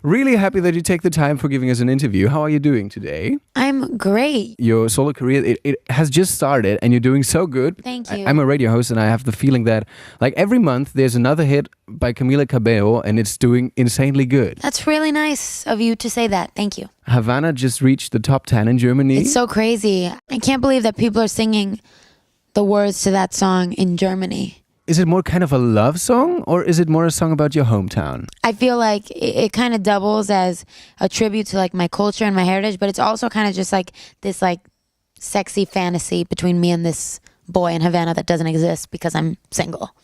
Really happy that you take the time for giving us an interview. How are you doing today? I'm great. Your solo career, it has just started and you're doing so good. Thank you. I'm a radio host and I have the feeling that like every month there's another hit by Camila Cabello and it's doing insanely good. That's really nice of you to say that. Thank you. Havana just reached the top 10 in Germany. It's so crazy. I can't believe that people are singing the words to that song in Germany. Is it more kind of a love song or is it more a song about your hometown? I feel like it kind of doubles as a tribute to like my culture and my heritage, but it's also kind of just like this like sexy fantasy between me and this boy in Havana that doesn't exist because I'm single.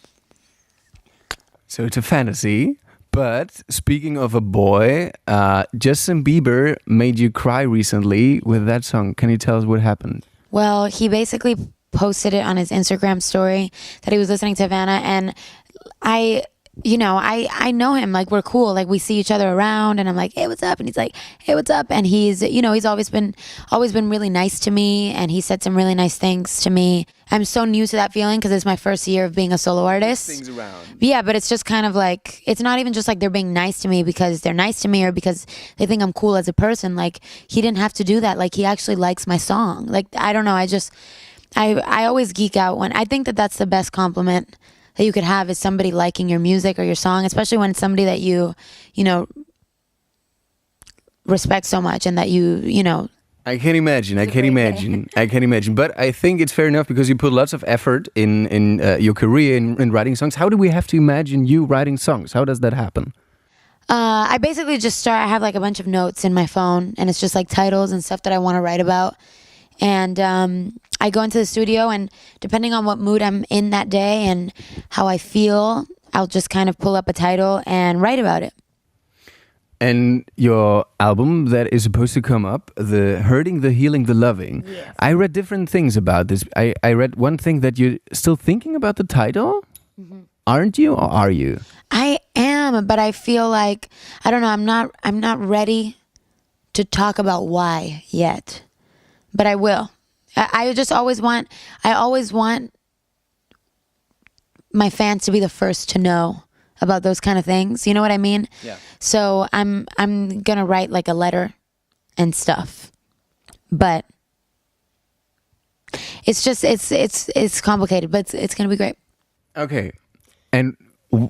So it's a fantasy. But speaking of a boy, Justin Bieber made you cry recently with that song. Can you tell us what happened? Well, he basically posted it on his Instagram story that he was listening to Havana, and I know him, like we're cool, like we see each other around and I'm like, hey, what's up? And he's like, hey, what's up? And he's always been really nice to me, and he said some really nice things to me. I'm so new to that feeling because it's my first year of being a solo artist. Things around. Yeah, but it's just kind of like, it's not even just like they're being nice to me because they're nice to me or because they think I'm cool as a person. Like, he didn't have to do that. Like, he actually likes my song. Like, I don't know, I always geek out when I think that that's the best compliment that you could have, is somebody liking your music or your song, especially when it's somebody that you respect so much and that you know. I can imagine. But I think it's fair enough because you put lots of effort in your career in writing songs. How do we have to imagine you writing songs? How does that happen? I basically just I have like a bunch of notes in my phone, and it's just like titles and stuff that I want to write about. And I go into the studio, and depending on what mood I'm in that day and how I feel, I'll just kind of pull up a title and write about it. And your album that is supposed to come up, The Hurting, The Healing, The Loving. Yes. I read different things about this. I read one thing that you're still thinking about the title. Mm-hmm. Aren't you, or are you? I am, but I feel like, I don't know, I'm not ready to talk about why yet. But I will. I always want my fans to be the first to know about those kind of things. You know what I mean? Yeah. So I'm gonna write like a letter and stuff. But it's just it's complicated, but it's gonna be great. Okay. And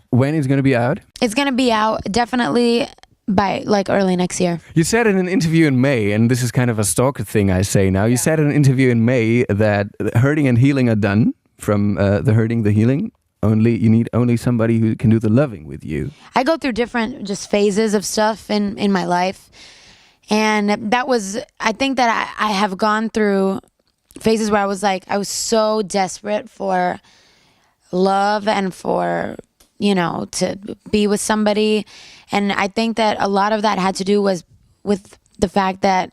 when is it gonna be out? It's gonna be out definitely by like early next year. You said in an interview in May, and this is kind of a stalker thing I say now. You said in an interview in May that hurting and healing are done from the hurting, the healing. You need only somebody who can do the loving with you. I go through different just phases of stuff in my life. And I think that I have gone through phases where I was so desperate for love and for, to be with somebody. And I think that a lot of that had to do with the fact that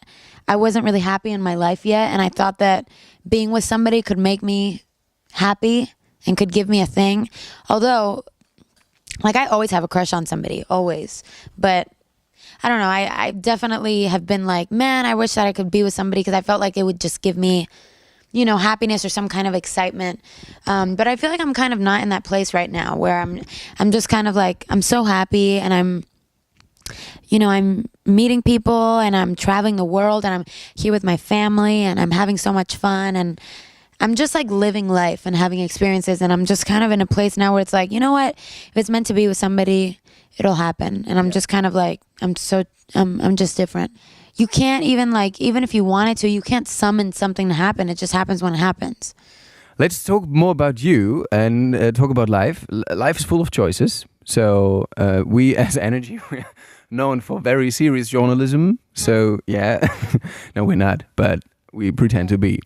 I wasn't really happy in my life yet. And I thought that being with somebody could make me happy and could give me a thing. Although, like, I always have a crush on somebody, always. But I don't know, I definitely have been like, man, I wish that I could be with somebody because I felt like it would just give me, happiness or some kind of excitement. But I feel like I'm kind of not in that place right now where I'm just kind of like, I'm so happy and I'm meeting people and I'm traveling the world and I'm here with my family and I'm having so much fun and I'm just like living life and having experiences, and I'm just kind of in a place now where it's like, you know what, if it's meant to be with somebody, it'll happen. And I'm just kind of like, I'm just different. You can't even if you wanted to, you can't summon something to happen. It just happens when it happens. Let's talk more about you and talk about life. Life is full of choices. So we as NRJ, we're known for very serious journalism. So yeah, no, we're not, but we pretend to be.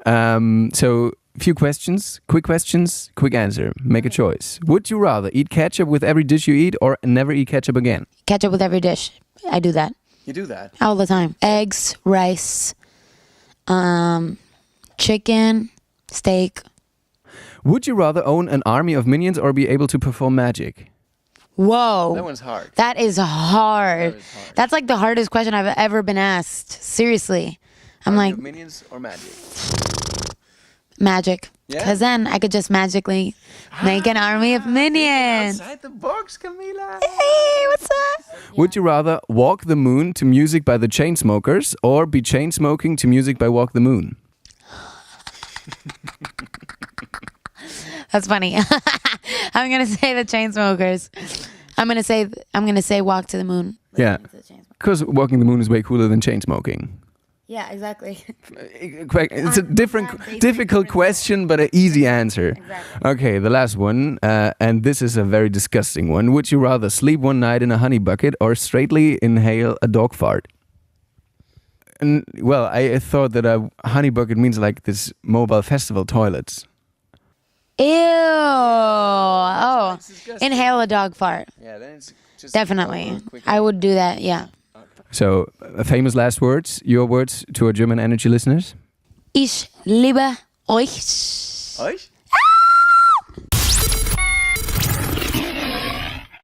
So few questions, quick answer. Make a choice. Would you rather eat ketchup with every dish you eat or never eat ketchup again? Ketchup with every dish. I do that. You do that? All the time. Eggs, rice, chicken, steak. Would you rather own an army of minions or be able to perform magic? Whoa. That one's hard. That is hard. That's like the hardest question I've ever been asked. Seriously. I'm like, minions or magic? magic. Yeah? Because then I could just magically make an army of minions. Outside the box, Camila. Hey, what's up? Would you rather walk the moon to music by the Chainsmokers or be chain smoking to music by Walk the Moon? That's funny. I'm gonna say the Chainsmokers. I'm gonna say Walk to the Moon. Yeah. Because Walking the Moon is way cooler than chain smoking. Yeah, exactly. It's a difficult question, but an easy answer. Exactly. Okay, the last one, and this is a very disgusting one. Would you rather sleep one night in a honey bucket or straightly inhale a dog fart? And well, I thought that a honey bucket means like this mobile festival toilets. Ew. Oh, inhale a dog fart. Yeah, then it's just Definitely. I would do that, yeah. So, famous last words, your words to our German energy listeners? Ich liebe euch. Euch?